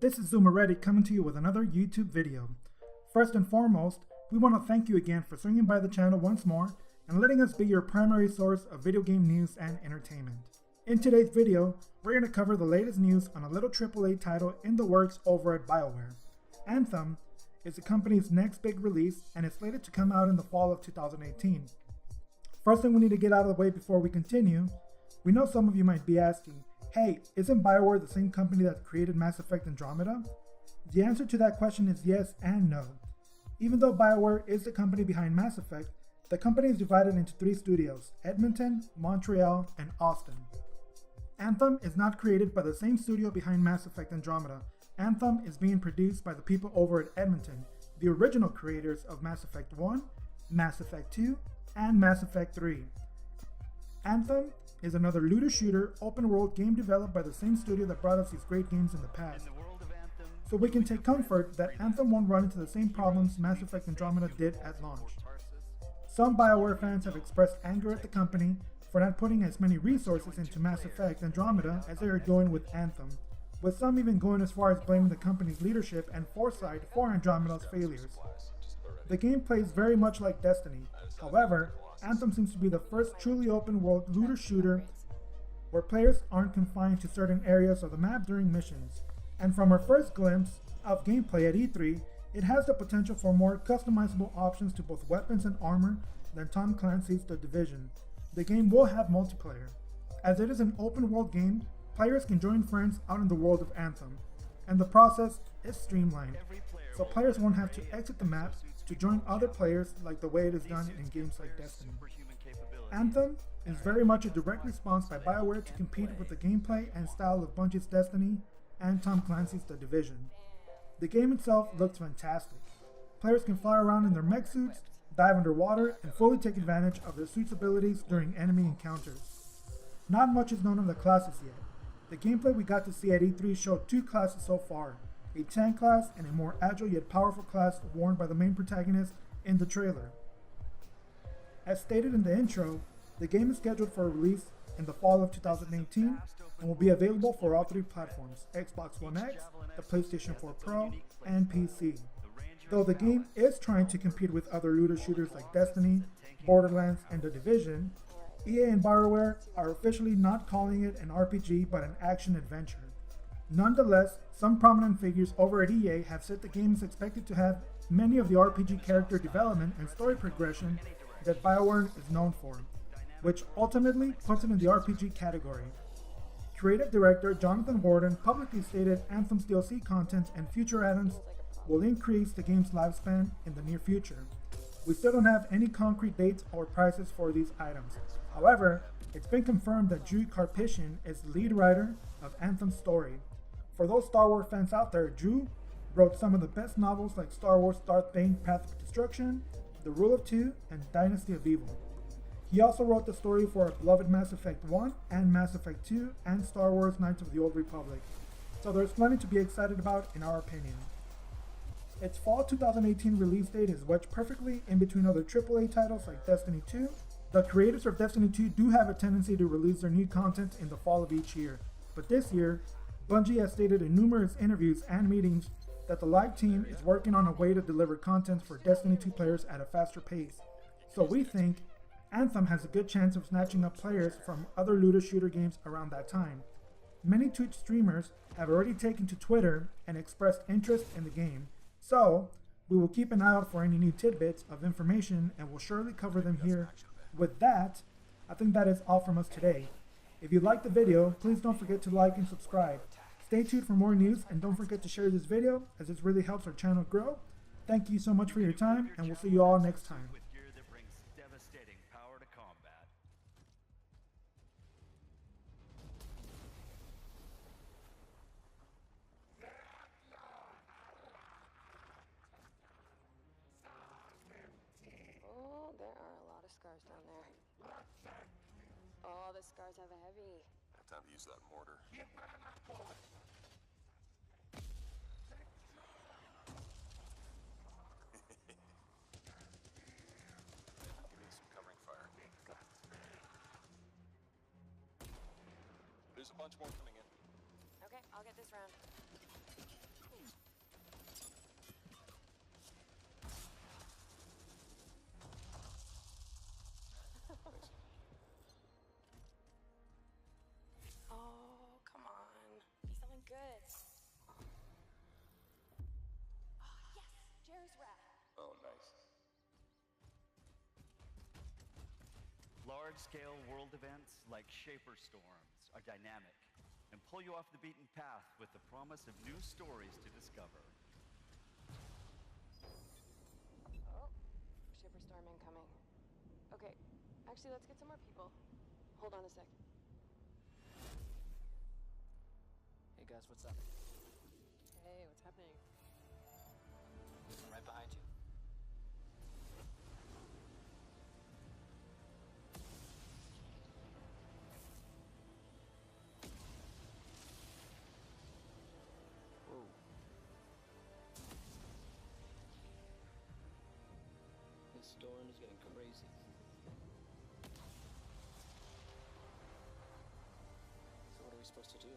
This is Zoomeretti coming to you with another YouTube video. First and foremost, we want to thank you again for swinging by the channel once more and letting us be your primary source of video game news and entertainment. In today's video, we're going to cover the latest news on a little AAA title in the works over at Bioware. Anthem is the company's next big release and is slated to come out in the fall of 2018. First thing we need to get out of the way before we continue, we know some of you might be asking, hey, isn't Bioware the same company that created Mass Effect Andromeda? The answer to that question is yes and no. Even though Bioware is the company behind Mass Effect, the company is divided into 3 studios, Edmonton, Montreal, and Austin. Anthem is not created by the same studio behind Mass Effect Andromeda. Anthem is being produced by the people over at Edmonton, the original creators of Mass Effect 1, Mass Effect 2, and Mass Effect 3. Anthem is another looter-shooter, open-world game developed by the same studio that brought us these great games in the past. So we can take comfort that Anthem won't run into the same problems Mass Effect Andromeda did at launch. Some Bioware fans have expressed anger at the company for not putting as many resources into Mass Effect Andromeda as they are doing with Anthem, with some even going as far as blaming the company's leadership and foresight for Andromeda's failures. The game plays very much like Destiny. However, Anthem seems to be the first truly open-world looter-shooter where players aren't confined to certain areas of the map during missions. And from our first glimpse of gameplay at E3, it has the potential for more customizable options to both weapons and armor than Tom Clancy's The Division. The game will have multiplayer. As it is an open-world game, players can join friends out in the world of Anthem, and the process is streamlined, so players won't have to exit the map to join other players like the way it is done in games like Destiny. Anthem is very much a direct response by Bioware to compete with the gameplay and style of Bungie's Destiny and Tom Clancy's The Division. The game itself looks fantastic. Players can fly around in their mech suits, dive underwater, and fully take advantage of their suit's abilities during enemy encounters. Not much is known of the classes yet. The gameplay we got to see at E3 showed 2 classes so far, a tank class and a more agile yet powerful class worn by the main protagonist in the trailer. As stated in the intro, the game is scheduled for release in the fall of 2018 and will be available for all 3 platforms, Xbox One X, the PlayStation 4 Pro, and PC. Though the game is trying to compete with other looter shooters like Destiny, Borderlands, and The Division, EA and Bioware are officially not calling it an RPG but an action-adventure. Nonetheless, some prominent figures over at EA have said the game is expected to have many of the RPG character development and story progression that Bioware is known for, which ultimately puts it in the RPG category. Creative Director Jonathan Warden publicly stated Anthem's DLC content and future add-ons will increase the game's lifespan in the near future. We still don't have any concrete dates or prices for these items. However, it's been confirmed that Drew Karpyshyn is the lead writer of Anthem's story. For those Star Wars fans out there, Drew wrote some of the best novels like Star Wars Darth Bane Path of Destruction, The Rule of Two, and Dynasty of Evil. He also wrote the story for our beloved Mass Effect 1 and Mass Effect 2 and Star Wars Knights of the Old Republic. So there's plenty to be excited about in our opinion. Its fall 2018 release date is wedged perfectly in between other AAA titles like Destiny 2. The creators of Destiny 2 do have a tendency to release their new content in the fall of each year, but this year, Bungie has stated in numerous interviews and meetings that the live team is working on a way to deliver content for Destiny 2 players at a faster pace. So we think Anthem has a good chance of snatching up players from other looter shooter games around that time. Many Twitch streamers have already taken to Twitter and expressed interest in the game, so we will keep an eye out for any new tidbits of information and will surely cover them here. With that, I think that is all from us today. If you liked the video, please don't forget to like and subscribe. Stay tuned for more news and don't forget to share this video as this really helps our channel grow. Thank you so much for your time and we'll see you all next time. Scars down there. Oh, the scars have a heavy. Time to use that mortar. Give me some covering fire. There's a bunch more coming in. Okay, I'll get this round. large-scale world events like Shaper Storms are dynamic and pull you off the beaten path with the promise of new stories to discover. Oh, shipper storm incoming. Okay, actually, let's get some more people. Hold on a sec. Hey guys, what's up? Hey, what's happening? I'm right behind you. Whoa. This storm is getting crazy. So what are we supposed to do?